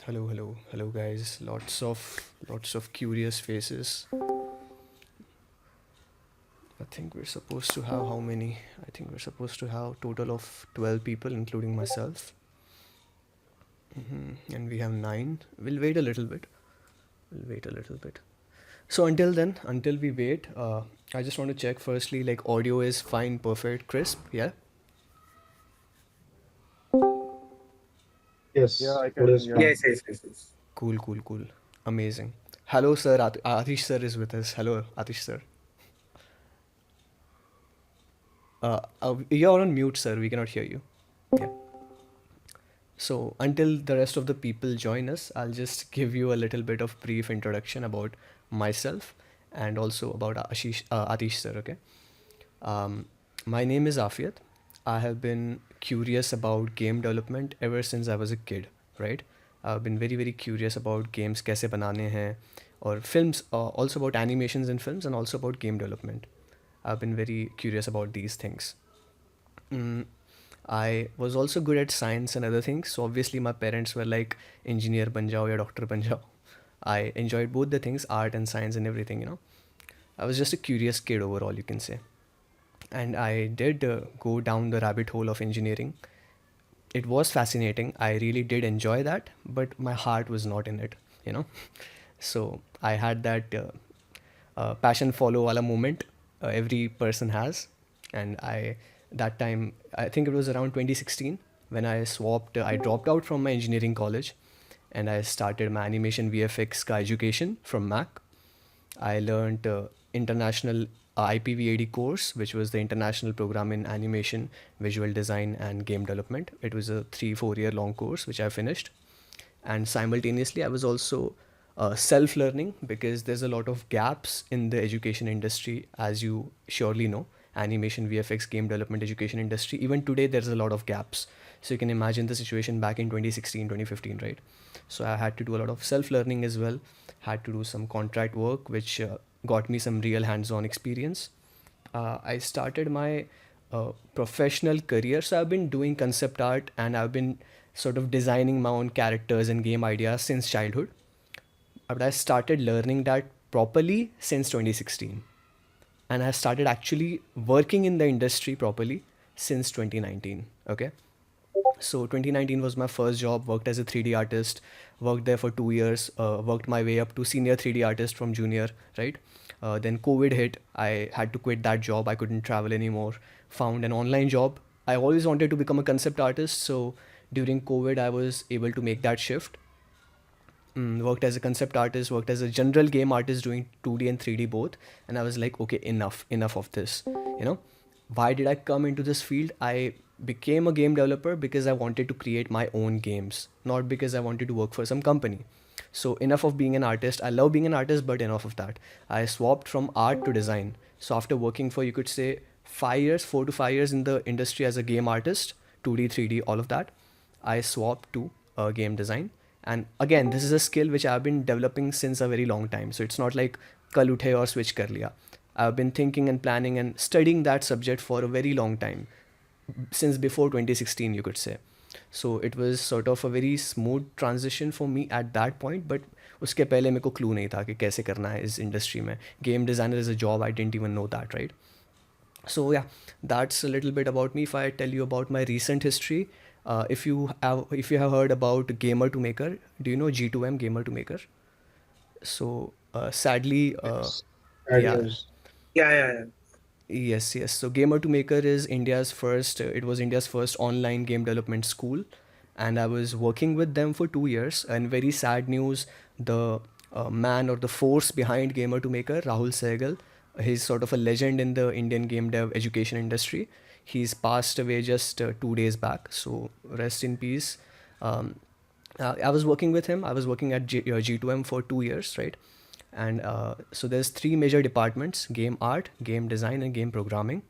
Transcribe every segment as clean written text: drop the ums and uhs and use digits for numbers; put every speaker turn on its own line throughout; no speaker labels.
Hello, guys. Lots of curious faces. I think we're supposed to have how many? I think we're supposed to have total of 12 people, including myself. And we have nine. We'll wait a little bit. We'll wait a little bit. So until then, until we wait, I just want to check firstly, like audio is fine, perfect, crisp. Yeah.
Yeah,
Yes,
I
audio
can.
is
Yeah.
fine.
Yes, yes, yes, yes.
Cool. Amazing. Hello, sir. Atish sir is with us. Hello, Atish sir. You're on mute, sir. We cannot hear you. Yeah. So until the rest of the people join us, I'll just give you a little bit of brief introduction about myself and also about Atish sir. Okay. Um, my name is Afiyat. I have been curious about game development ever since I was a kid. Right. I've been very curious about games कैसे बनाने हैं or films, also about animations in films and also about game development. I've been very curious about these things. Mm, I was also good at science and other things. So obviously my parents were like engineer ban jao ya doctor ban jao. I enjoyed both the things, art and science and everything. I was just a curious kid overall, you can say. And I did go down the rabbit hole of engineering. It was fascinating. I really did enjoy that, but my heart was not in it, you know. So I had that passion follow wala moment every person has, and that time I think it was around 2016 when I dropped out from my engineering college, and I started my animation VFX ka education from Mac. I learned international IPV80 course, which was the international program in animation, visual design, and game development. It was a 3-4 year long course, which I finished. And simultaneously, I was also self learning because there's a lot of gaps in the education industry, as you surely know. Animation, VFX, game development, education industry. Even today, there's a lot of gaps. So you can imagine the situation back in 2016, 2015, right? So I had to do a lot of self learning as well, had to do some contract work, which got me some real hands on experience. I started my professional career. So I've been doing concept art and I've been sort of designing my own characters and game ideas since childhood. But I started learning that properly since 2016. And I started actually working in the industry properly since 2019. Okay. So 2019 was my first job. Worked as a 3D artist. Worked there for 2 years. Worked my way up to senior 3D artist from junior. Right. Then COVID hit. I had to quit that job. I couldn't travel anymore. Found an online job. I always wanted to become a concept artist. So during COVID, I was able to make that shift. Worked as a concept artist, worked as a general game artist doing 2D and 3D both. And I was like, okay, enough of this. Why did I come into this field? I became a game developer because I wanted to create my own games, not because I wanted to work for some company. So enough of being an artist. I love being an artist, but enough of that. I swapped from art to design. So after working for, you could say, 5 years, 4 to 5 years in the industry as a game artist, 2D, 3D, all of that, I swapped to game design. And again, this is a skill which I've been developing since a very long time. So it's not like kal uthe or switch kar liya. I've been thinking and planning and studying that subject for a very long time, since before 2016, you could say. So it was sort of a very smooth transition for me at that point. But उसके पहले मेरे को clue नहीं था कि कैसे करना है इस industry में. Game designer is a job, I didn't even know that, right? So yeah, that's a little bit about me. If I tell you about my recent history, if you have heard about Gamer to Maker, do you know G2M, Gamer to Maker? So sadly,
Yes, bad
yeah,
news.
Yeah, yeah, yeah.
yes. So Gamer to Maker is India's first. It was India's first online game development school, and I was working with them for 2 years. And very sad news: the man or the force behind Gamer to Maker, Rahul Sehgal, he's sort of a legend in the Indian game dev education industry. He's passed away just 2 days back. So rest in peace. Um, I was working with him. I was working at G2M for 2 years, right? And so there's three major departments: game art, game design, and game programming.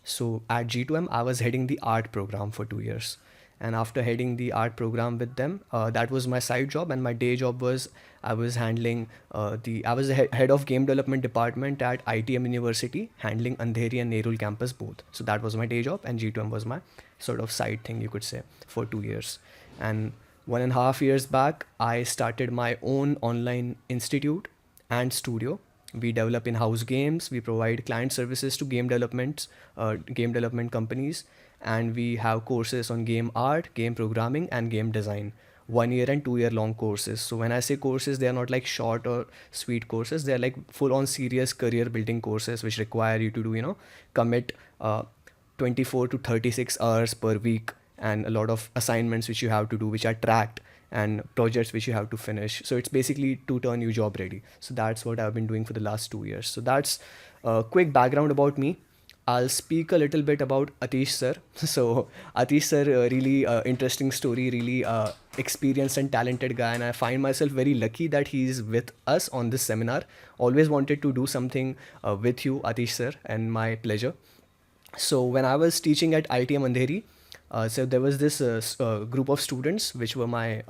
So at G2M, I was heading the art program for 2 years. And after heading the art program with them, that was my side job. And my day job was I was handling I was the head of game development department at ITM University, handling Andheri and Nerul campus both. So that was my day job, and G2M was my sort of side thing, you could say, for 2 years. And 1.5 years back, I started my own online institute and studio. We develop in-house games. We provide client services to game development companies, and we have courses on game art, game programming, and game design. 1 year and 2 year long courses. So when I say courses, they are not like short or sweet courses. They are like full on serious career building courses, which require you to do, commit 24 to 36 hours per week, and a lot of assignments which you have to do, which are tracked, and projects which you have to finish. So it's basically to turn you job ready. So that's what I've been doing for the last 2 years. So that's a quick background about me. I'll speak a little bit about Atish sir. So Atish sir, really interesting story, really experienced and talented guy, and I find myself very lucky that he's with us on this seminar. Always wanted to do something with you, Atish sir, and my pleasure. So when I was teaching at ITM Andheri, so there was this group of students which were my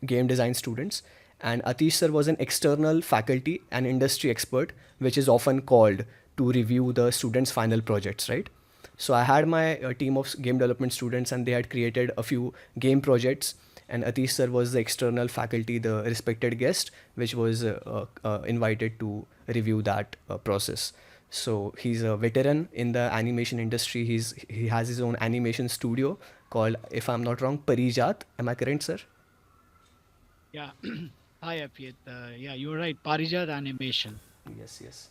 game design students, and Atish sir was an external faculty and industry expert, which is often called to review the students' final projects, right? So I had my team of game development students, and they had created a few game projects. And Atish sir was the external faculty, the respected guest, which was invited to review that process. So he's a veteran in the animation industry. He has his own animation studio called, if I'm not wrong, Parijat. Am I correct, sir?
Yeah. Hi, Afiyat. Yeah, you're right. Parijat Animation.
Yes, yes.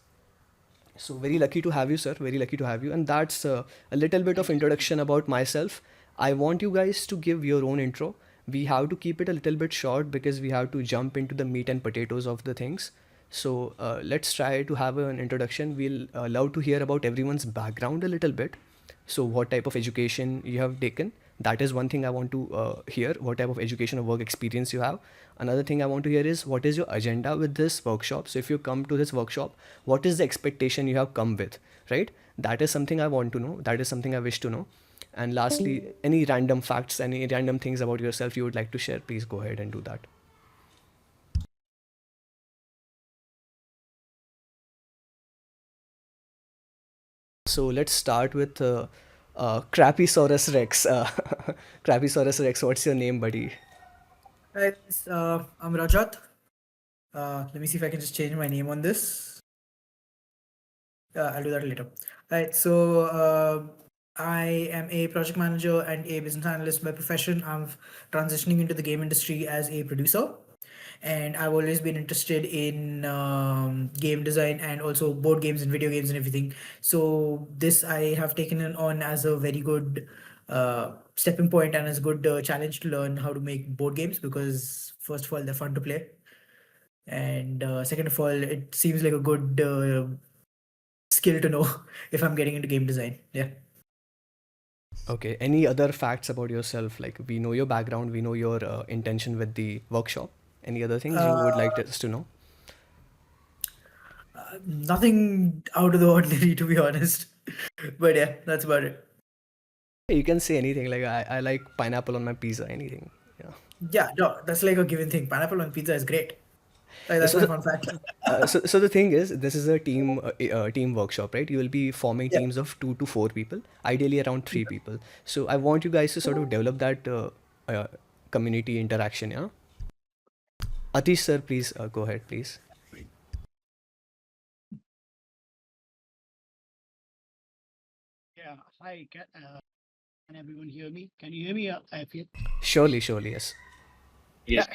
So very lucky to have you, sir. Very lucky to have you. And that's a little bit of
Thank you.
introduction about myself. I want you guys to give your own intro. We have to keep it a little bit short because we have to jump into the meat and potatoes of the things. So let's try to have an introduction. We'll love to hear about everyone's background a little bit. So what type of education you have taken? That is one thing I want to hear. What type of education or work experience you have? Another thing I want to hear is what is your agenda with this workshop? So if you come to this workshop, what is the expectation you have come with, right? That is something I want to know. That is something I wish to know. And lastly, any random facts, any random things about yourself you would like to share, please go ahead and do that. So let's start with Crappysaurus Rex. Crappysaurus Rex, what's your name, buddy?
Guys, I'm Rajat. Let me see if I can just change my name on this. I'll do that later. Right. So I am a project manager and a business analyst by profession. I'm transitioning into the game industry as a producer, and I've always been interested in game design and also board games and video games and everything. So this I have taken it on as a very good stepping point and as a good challenge to learn how to make board games because first of all they're fun to play, and second of all it seems like a good skill to know if I'm getting into game design. Yeah.
Okay, any other facts about yourself? Like, we know your background, we know your intention with the workshop. Any other things you would like us to know?
Nothing out of the ordinary, to be honest. But yeah, that's about it.
You can say anything. Like, I like pineapple on my pizza, anything. Yeah.
Yeah, no, that's like a given thing. Pineapple on pizza is great. Like, that's
So,
my fun fact.
so the thing is, this is a team workshop, right? You will be forming
Yeah.
teams of 2 to 4 people, ideally around 3 people. So I want you guys to sort of develop that uh, community interaction. Yeah. Atish sir, please go ahead, please.
Yeah. Hi. Can everyone hear me? Can you hear me, Afiyat?
Surely, surely, yes.
Yeah.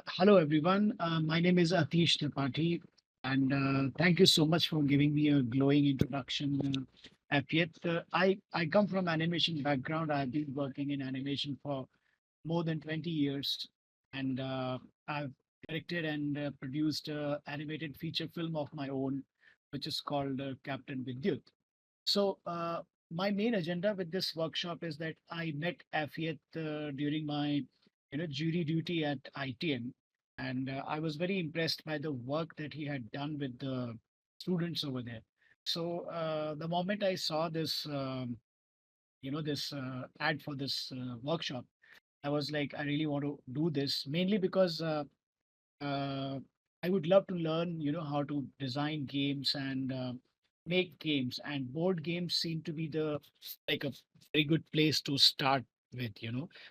Hello, everyone. My name is Atish Tripathi, and thank you so much for giving me a glowing introduction, Afiyat. I come from animation background. I've been working in animation for more than 20 years, and I've directed and produced an animated feature film of my own, which is called Captain Vidyut. So, my main agenda with this workshop is that I met Afiyat during my, jury duty at ITM, and I was very impressed by the work that he had done with the students over there. So, the moment I saw this, this ad for this workshop, I was like, I really want to do this, mainly because uh, I would love to learn, how to design games and make games. And board games seem to be the like a very good place to start. with,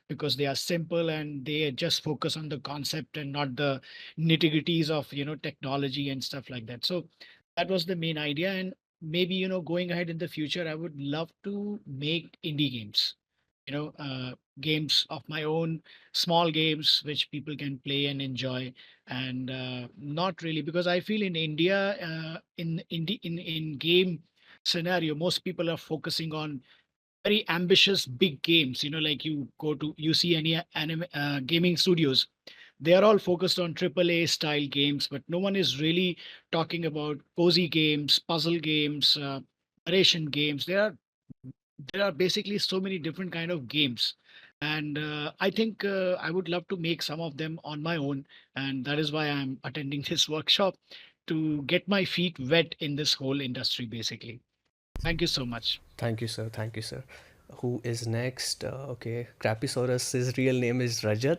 because they are simple and they just focus on the concept and not the nitty-gritties of, technology and stuff like that. So that was the main idea. And maybe, going ahead in the future, I would love to make indie games, you know, uh, games of my own, small games which people can play and enjoy. And not really, because I feel in India, in game scenario, most people are focusing on very ambitious big games. Like you see any gaming studios, they are all focused on AAA style games, but no one is really talking about cozy games, puzzle games, narration games. There are basically so many different kind of games, and I think I would love to make some of them on my own, and that is why I'm attending this workshop, to get my feet wet in this whole industry basically. Thank you so much.
Thank you, sir. Thank you, sir. Who is next? Okay, Crapisaurus, his real name is Rajat.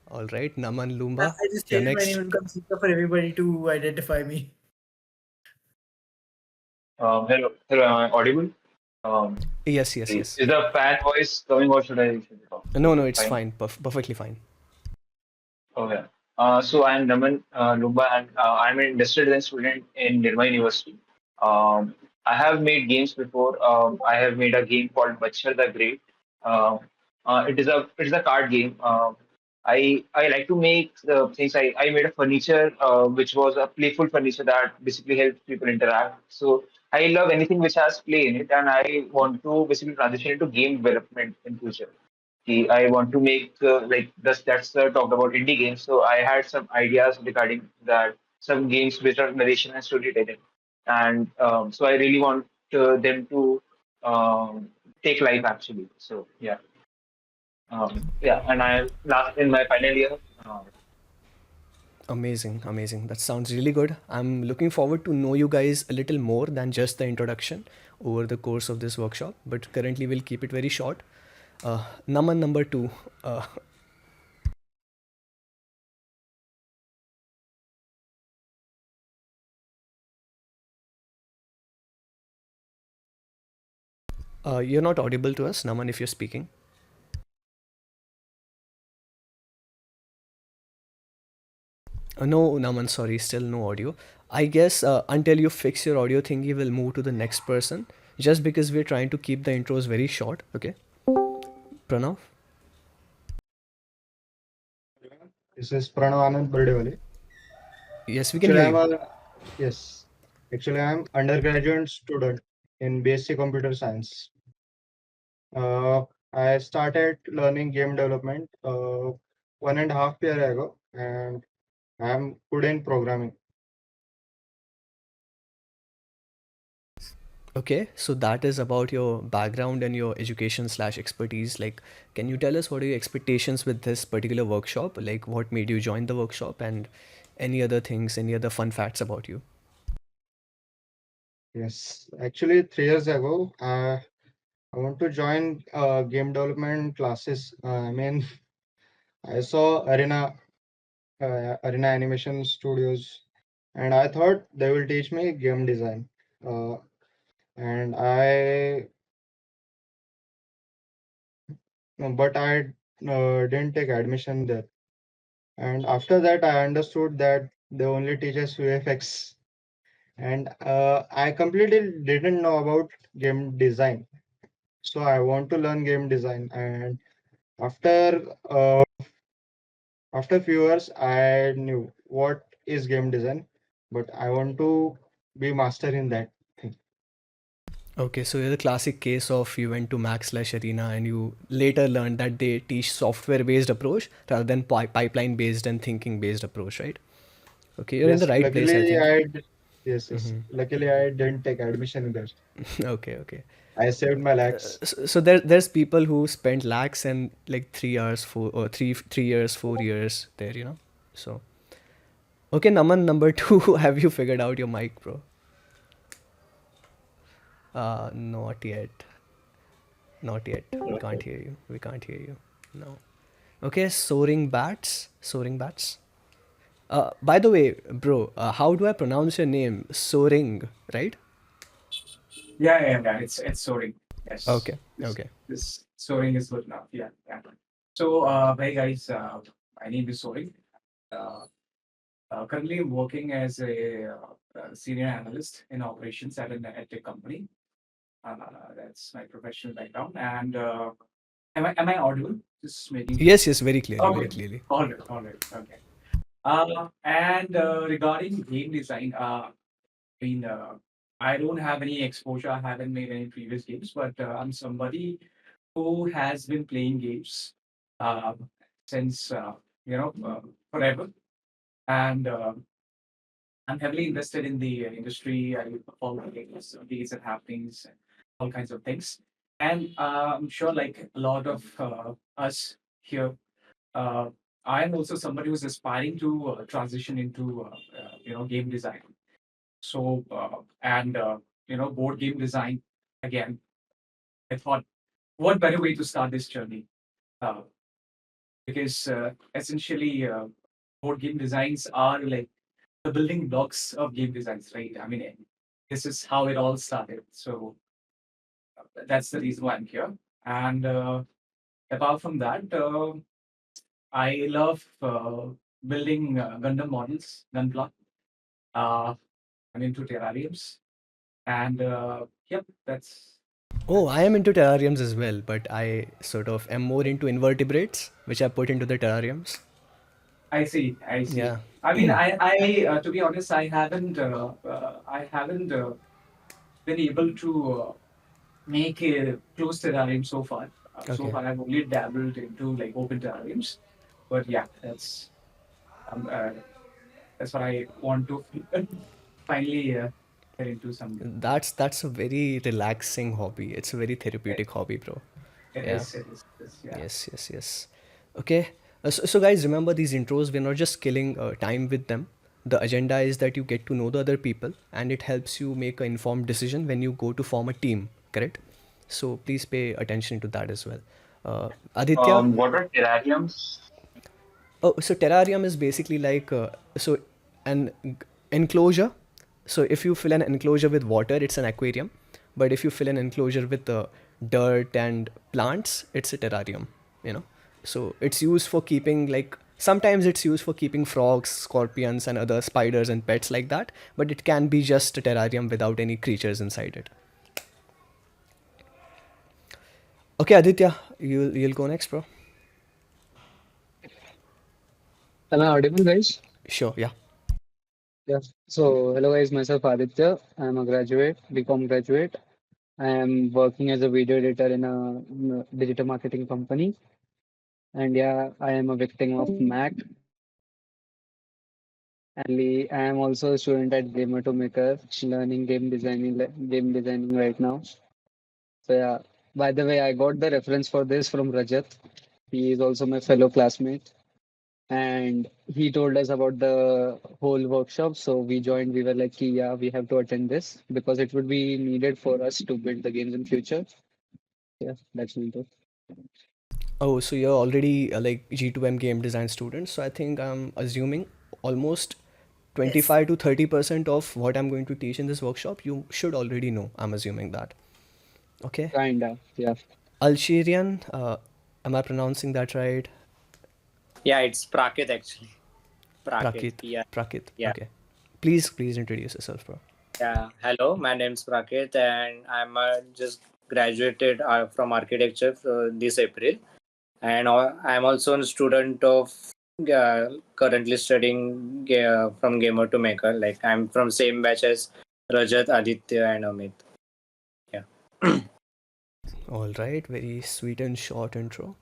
All right, Naman Lumba,
I just
you're
changed my name
next.
in Kamsika for everybody to identify me.
Hello, am I audible? Um,
Yes, yes, yes.
is the fan voice coming or should I talk?
No, no, it's
Fine.
fine. Perfectly fine.
Okay. So I'm Naman Lumba, and I'm an industrial design student in Nirma University. Um, I have made games before. I have made a game called Bachar the Great. Um it is a card game. I like to make things. I made a furniture which was a playful furniture that basically helps people interact. So I love anything which has play in it, and I want to basically transition into game development in future. I want to make that's talked about indie games. So I had some ideas regarding that, some games based on narration and storytelling, and so I really want them to um, take life actually. So yeah, and I am last in my final year.
Amazing, amazing. That sounds really good. I'm looking forward to know you guys a little more than just the introduction over the course of this workshop, but currently we'll keep it very short. Naman number two. Uh, you're not audible to us, Naman, if you're speaking. No, Naman, sorry, still no audio. I guess until you fix your audio thingy, we'll move to the next person. Just because we're trying to keep the intros very short, okay? Pranav?
This is Pranav Anand Burdewale.
Yes, we can
Actually,
hear
I'm
you.
a yes. Actually, I'm undergraduate student in BSc Computer Science. I started learning game development 1.5 year ago, and I'm good in programming.
Okay, so that is about your background and your education slash expertise. Like, can you tell us what are your expectations with this particular workshop? Like, what made you join the workshop and any other things, any other fun facts about you?
Yes, actually, 3 years ago, I want to join game development classes. I mean, I saw Arena Animation Studios, and I thought they will teach me game design. Uh, and I but I didn't take admission there. And after that, I understood that they only teach us VFX, and I completely didn't know about game design. So I want to learn game design, and after after few years, I knew what is game design, but I want to be master in that thing.
Okay, so you're the classic case of you went to Mac slash Arena and you later learned that they teach software based approach rather than pipeline based and thinking based approach, right? Okay, you're in the
Yes,
right place, I think.
yes. Luckily, I didn't take admission there.
Okay, okay.
I saved my lakhs.
So there's people who spent lakhs and like 3 hours, 3 years, 4 years there, you know. So okay, Naman number two, have you figured out your mic, bro? Not yet. Not yet. We can't hear you. We can't hear you. No. Okay, soaring bats. Soaring bats. By the way, bro, how do I pronounce your name? Soaring, right?
Yeah. It's sorry. Yes.
Okay. Okay.
Soaring is good enough. Yeah, yeah. So, hey guys, my name is Soaring. Uh, Currently, I'm working as a senior analyst in operations at an edtech company. Uh, that's my professional background. And am I audible? Just making sure.
Yes, yes, very clearly, very
Okay.
clearly.
All right. All right. Okay. And regarding game design, I mean, I don't have any exposure. I haven't made any previous games, but I'm somebody who has been playing games uh, since forever, and I'm heavily invested in the industry. I follow the latest updates and happenings, and all kinds of things. And I'm sure, like a lot of us here, uh, I'm also somebody who's aspiring to transition into game design. So and board game design again. I thought, what better way to start this journey? Uh, because essentially, board game designs are like the building blocks of game designs, right? I mean, this is how it all started. So that's the reason why I'm here. And apart from that, I love building Gundam models, Gunpla. Uh, I'm into terrariums, and yep,
Oh, I am into terrariums as well, but I sort of am more into invertebrates, which I put into the terrariums.
I see. I see.
Yeah.
I mean, to be honest, I haven't been able to make a closed terrarium so far. So
Okay.
far, I've only dabbled into like open terrariums. But yeah, um, uh, that's what I want to finally get into some.
That's a very relaxing hobby. It's a very
It
therapeutic hobby, bro.
it
Yeah.
is. It is. It is, yeah.
Yes, yes, yes. Okay. So, guys, remember these intros, we're not just killing time with them. The agenda is that you get to know the other people and it helps you make an informed decision when you go to form a team, correct? So, please pay attention to that as well. Aditya,
What are terrariums?
oh, so terrarium is basically like an enclosure. So if you fill an enclosure with water, it's an aquarium. But if you fill an enclosure with dirt and plants, it's a terrarium. You know. So it's used for keeping like sometimes it's used for keeping frogs, scorpions, and other spiders and pets like that. But it can be just a terrarium without any creatures inside it. Okay, Aditya, you'll go next, bro.
Am I audible, guys?
Sure. Yeah.
Yeah. So, hello, guys. Myself, Aditya. I'm a graduate, BCom graduate. I am working as a video editor in a digital marketing company. And yeah, I am a victim of Mac. And I am also a student at Gamer to Maker, learning game designing right now. So yeah. By the way, I got the reference for this from Rajat. He is also my fellow classmate. And he told us about the whole workshop. So we joined. We were like, yeah, we have to attend this because it would be needed for us to build the games in future. Yeah, that's me too.
Oh, so you're already like G2M game design student. So I think I'm assuming almost
Yes.
25 to 30% of what I'm going to teach in this workshop, you should already know. I'm assuming that. Okay.
Kinda, yeah.
Algerian, am I pronouncing that right?
Yeah, it's Prakit actually. Prakit.
Prakit.
Yeah,
Prakit.
yeah,
Okay. Please introduce yourself, bro.
yeah. Hello, my name's Prakit, and I'm just graduated from architecture this April, and I'm also a student of currently studying from gamer to maker. Like I'm from same batch as Rajat, Aditya, and Amit. Yeah.
All right. Very sweet and short intro.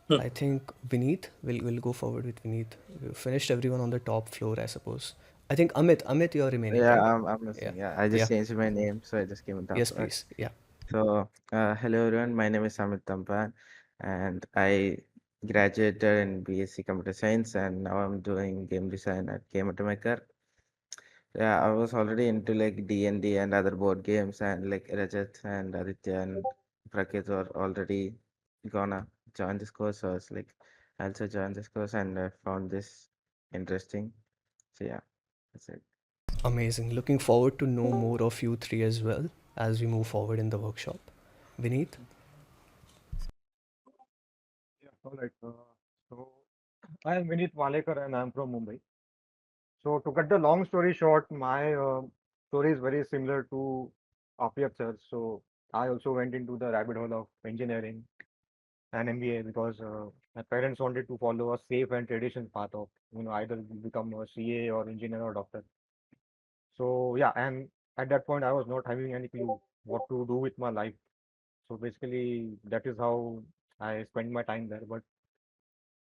I think Vineet will go forward with Vineet. We finished everyone on the top floor, I suppose. I think Amit, you're remaining,
Yeah,
right?
I'm
Yeah.
missing. Yeah, I
Yeah.
just changed my name, so I just came on top.
Yes, please. Yeah.
So, hello everyone. My name is Amit Tampan, and I graduated in BSc Computer Science, and now I'm doing game design at Game Maker. Yeah, I was already into like D&D and other board games, and like Rajat and Aditya and Prakrit were already gonna join this course. So I was like, I also joined this course, and I found this interesting. So yeah, that's it.
Amazing. Looking forward to know more of you three as well as we move forward in the workshop. Vineet?
All right. So I am Vinit Walekar and I'm from Mumbai. So to cut the long story short, my story is very similar to Afiyat sir. So I also went into the rabbit hole of engineering and MBA because my parents wanted to follow a safe and traditional path of either become a CA or engineer or doctor. So yeah, and at that point I was not having any clue what to do with my life. So basically that is how I spent my time there. But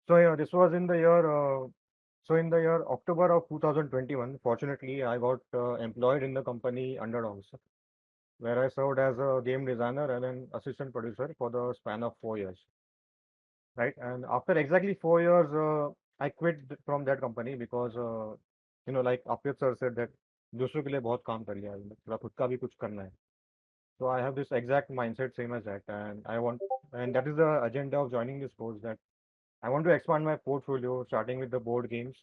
so yeah, this was in the year. So in the year October of 2021, fortunately, I got employed in the company Underdogs, where I served as a game designer and an assistant producer for the span of 4 years. Right, and after exactly 4 years, I quit from that company because like Apit sir said that दूसरों के लिए बहुत काम कर लिया है, थोड़ा खुद का भी कुछ करना है. So I have this exact mindset, same as that, and that is the agenda of joining this course, that I want to expand my portfolio, starting with the board games.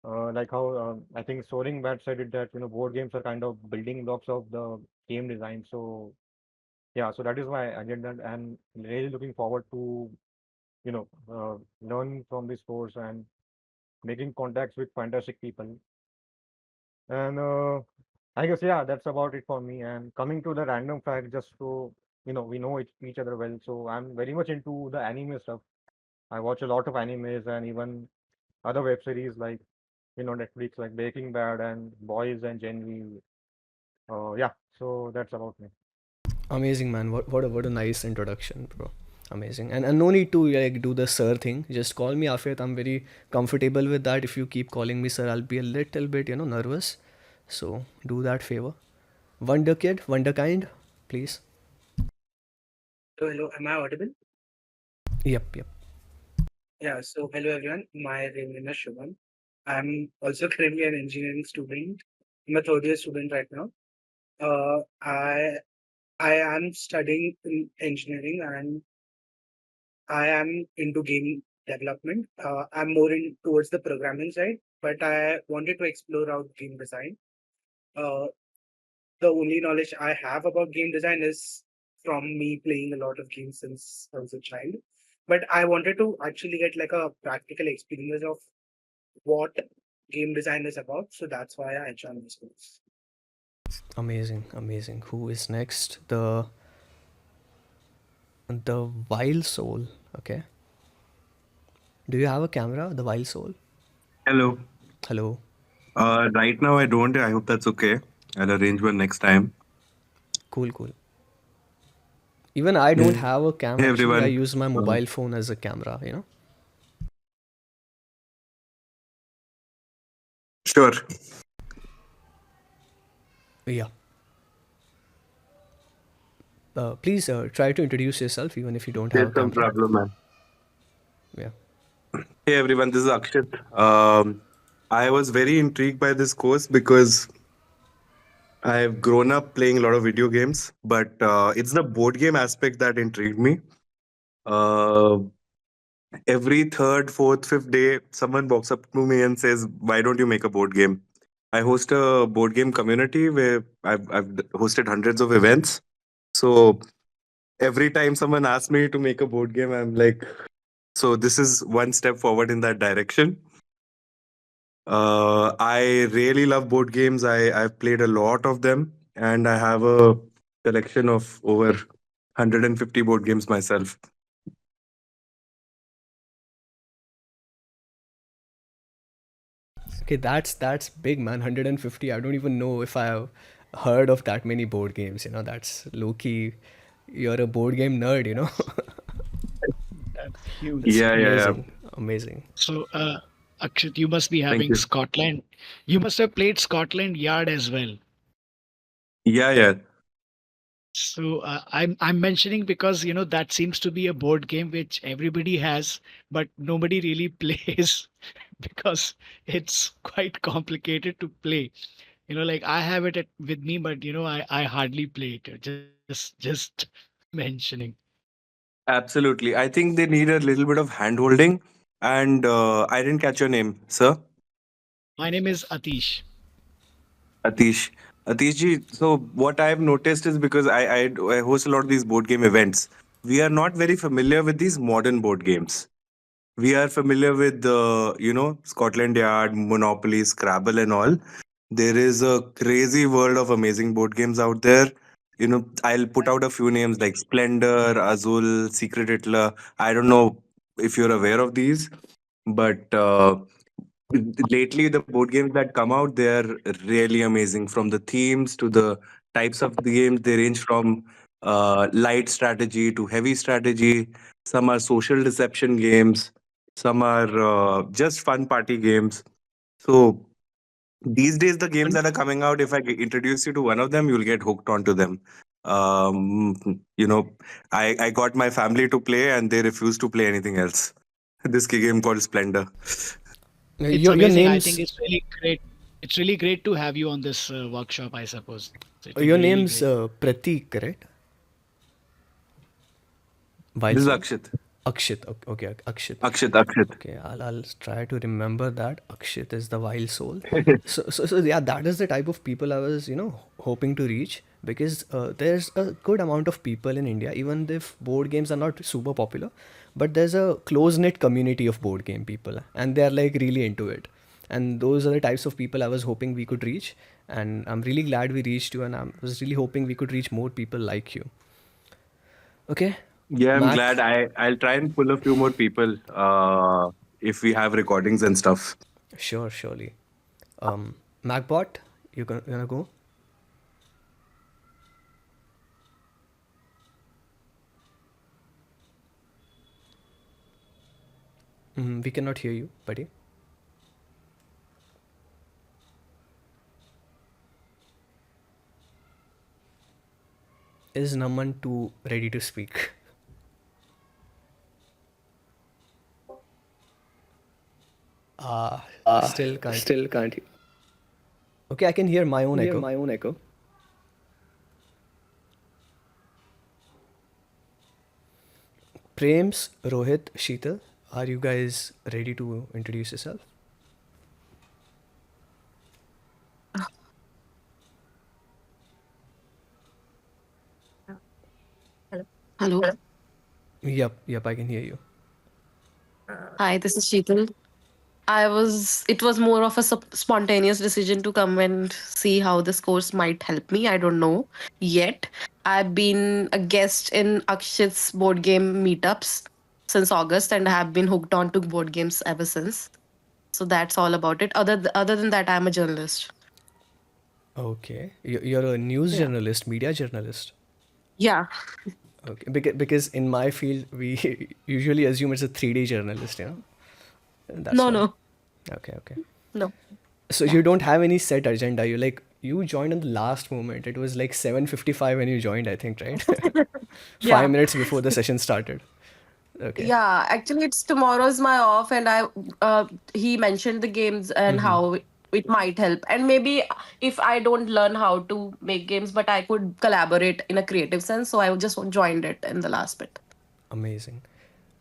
Like how I think Soaring Bat said it, that board games are kind of building blocks of the game design. So yeah, so that is my agenda, and really looking forward to learn from this course and making contacts with fantastic people. And I guess yeah, that's about it for me. And coming to the random fact, just so we know each other well. So I'm very much into the anime stuff. I watch a lot of animes and even other web series like Netflix, like Breaking Bad and Boys and Gen V. Yeah, so that's about me.
Amazing, man. What a nice introduction, bro. Amazing. And no need to like do the sir thing. Just call me Afiyat. I'm very comfortable with that. If you keep calling me sir, I'll be a little bit, nervous. So do that favor. Wonder kid, wonder kind, please.
Hello, am I audible?
Yep, yep.
Yeah, so hello everyone. My name is Shubham. I'm also currently an engineering student. I'm a third year student right now. I am studying in engineering and I am into game development. I'm more in towards the programming side, but I wanted to explore out game design. Uh, the only knowledge I have about game design is from me playing a lot of games since I was a child. But I wanted to actually get like a practical experience of what game design is about. So that's why I joined this course.
Amazing, amazing. Who is next? The Wild Soul. Okay. Do you have a camera? The Wild Soul.
Hello.
Hello.
Right now I don't. I hope that's okay. I'll arrange one next time.
Cool, cool. Even I don't have a cam
Hey
actually. I
everyone.
use my
Uh,
mobile phone as a camera.
sure.
Yeah. Please try to introduce yourself even if you don't have
There's
a
some
camera.
problem, man.
Yeah.
Hey everyone, this is Akshat. I was very intrigued by this course because I've grown up playing a lot of video games, but it's the board game aspect that intrigued me. Uh, every third, fourth, fifth day, someone walks up to me and says, "Why don't you make a board game?" I host a board game community where I've hosted hundreds of events. So every time someone asks me to make a board game, I'm like, so this is one step forward in that direction. I really love board games. I've played a lot of them, and I have a collection of over 150 board games myself.
Okay, that's big, man. 150. I don't even know if I have heard of that many board games. That's low key. You're a board game nerd.
That's
It's
huge.
Yeah, yeah, yeah.
amazing, amazing.
So, Akshat, you must be
Thank
having
you.
Scotland. You must have played Scotland Yard as well.
Yeah, yeah.
So I'm mentioning because that seems to be a board game which everybody has, but nobody really plays because it's quite complicated to play. Like I have it with me, but I hardly play it. Just mentioning.
Absolutely. I think they need a little bit of hand holding. And I didn't catch your name, sir.
My name is Atish.
Atish. Atish ji, so what I've noticed is because I host a lot of these board game events. we are not very familiar with these modern board games. We are familiar with Scotland Yard, Monopoly, Scrabble, and all. There is a crazy world of amazing board games out there. I'll put out a few names like Splendor, Azul, Secret Hitler. I don't know if you're aware of these, but lately the board games that come out, they're really amazing. From the themes to the types of the games, they range from light strategy to heavy strategy. Some are social deception games, some are just fun party games. So these days the games that are coming out, if I introduce you to one of them, you'll get hooked onto them. um you know I got my family to play and they refuse to play anything else. This game called Splendor.
It's
Your
amazing. I think
name's
it's really great. It's really great to have you on this workshop, I suppose. It will
your
be really
name's
great.
Pratik, correct? Wild
This is
Soul.
Akshit.
Akshit. Okay, Akshit.
Akshit.
Okay, I'll try to remember that. Akshit is the wild soul. So yeah, that is the type of people I was, hoping to reach, because there's a good amount of people in India, even if board games are not super popular, but there's a close knit community of board game people, and they're like really into it. And those are the types of people I was hoping we could reach, and I'm really glad we reached you, and I was really hoping we could reach more people like you. Okay,
Yeah, I'm
Mac.
glad. I'll try and pull a few more people if we have recordings and stuff.
Sure, surely. MacBot, you gonna go? We cannot hear you, buddy. Is Naman too ready to speak? Still can't.
Still can't
Okay, I can hear my own
hear
echo.
my own echo.
Prems, Rohit, Sheetal, are you guys ready to introduce yourself?
Hello.
Yep, I can hear you.
Hi, this is Sheetal. It was more of a spontaneous decision to come and see how this course might help me. I don't know yet. I've been a guest in Akshit's board game meetups since August and have been hooked on to board games ever since. So that's all about it. Other than that, I'm a journalist.
Okay, you're a news
Yeah.
journalist, media journalist.
Yeah.
Okay, because in my field we usually assume it's a 3D journalist, That's
No,
why.
no,
Okay.
no.
So
Yeah.
you don't have any set agenda. You joined in the last moment. It was like 7:55 when you joined, I think, right?
Yeah.
5 minutes before the session started. Okay.
Yeah, actually, it's tomorrow's my off, and he mentioned the games and
Mm-hmm.
how it might help. And maybe if I don't learn how to make games, but I could collaborate in a creative sense, so I just joined it in the last bit.
Amazing.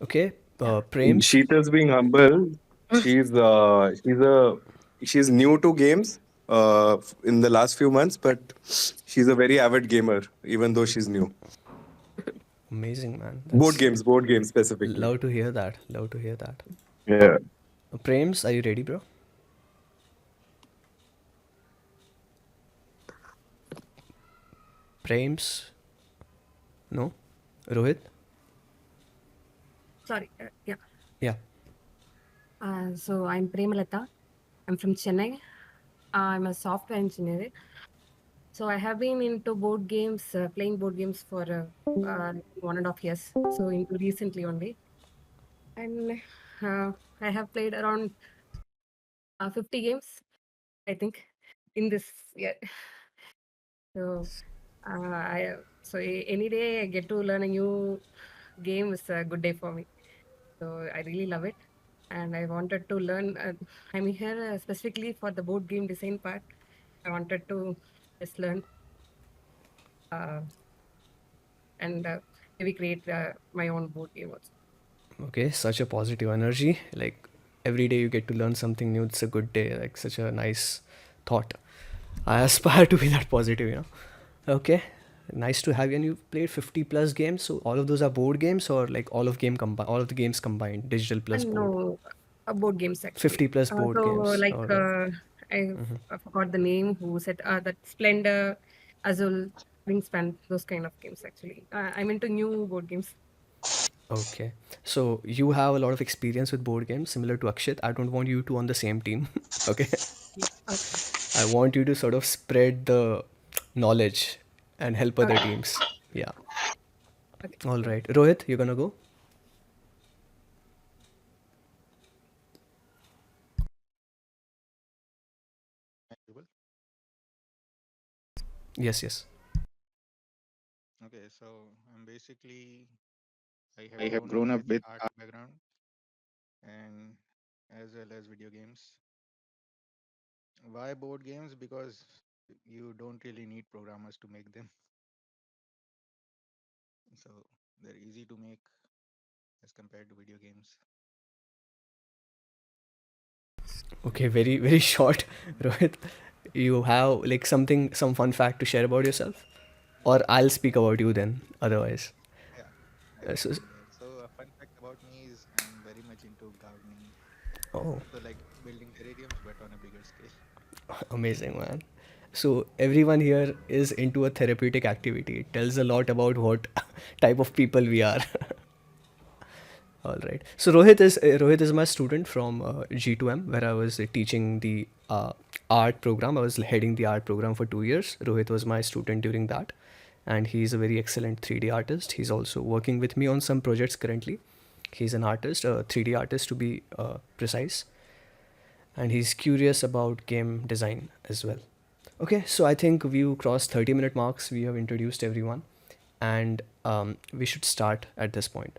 Okay.
Yeah.
Prems.
Sheeta's being humble. She's new to games in the last few months, but she's a very avid gamer, even though she's new.
Amazing, man.
Board games specifically.
Love to hear that. Love to hear that.
Yeah.
Prems, are you ready, bro? Prems? No? Rohit?
Sorry. Yeah.
Yeah.
So I'm Premalata. I'm from Chennai. I'm a software engineer. So I have been into board games, playing board games for 1.5 years. So into recently only, and I have played around 50 games, I think, in this year. So any day I get to learn a new game is a good day for me. So I really love it, and I wanted to learn. I'm here specifically for the board game design part. I wanted to just learn uh, and maybe create my own board game also.
Okay, such a positive energy. Like every day you get to learn something new. It's a good day. Like such a nice thought. I aspire to be that positive. Okay. Nice to have you. And you've played 50 plus games. So all of those are board games, or like all of the games combined, digital plus
And
board.
no, board games
50
actually.
plus board
So
games.
like
All right.
I forgot the name. Who said that Splendor, Azul, Wingspan, those kind of games actually. I'm into new board games.
Okay. So you have a lot of experience with board games, similar to Akshit. I don't want you two on the same team. Okay.
Yeah. Okay.
I want you to sort of spread the knowledge and help other
Okay.
teams. Yeah.
Okay.
All right. Rohit, you're gonna go?
Audible?
Yes, yes.
Okay, so I'm basically I
I
have
have
grown up
grown up
with
with
art background and as well as video games. Why board games? Because you don't really need programmers to make them. So they're easy to make as compared to video games.
Okay, very, very short. Rohit, you have like some fun fact to share about yourself? Or I'll speak about you then, otherwise.
Yeah, I
Uh,
can
so,
go ahead. So a fun fact about me is I'm very much into gardening.
oh,
So like building terrariums but on a bigger scale.
amazing, man. So everyone here is into a therapeutic activity. It tells a lot about what type of people we are. All right. So Rohit is my student from G2M, where I was teaching the art program. I was heading the art program for 2 years. Rohit was my student during that, and he's a very excellent 3D artist. He's also working with me on some projects currently. He's an artist, a 3D artist to be precise, and he's curious about game design as well. Okay, so I think we've crossed 30-minute marks. We have introduced everyone, and we should start at this point.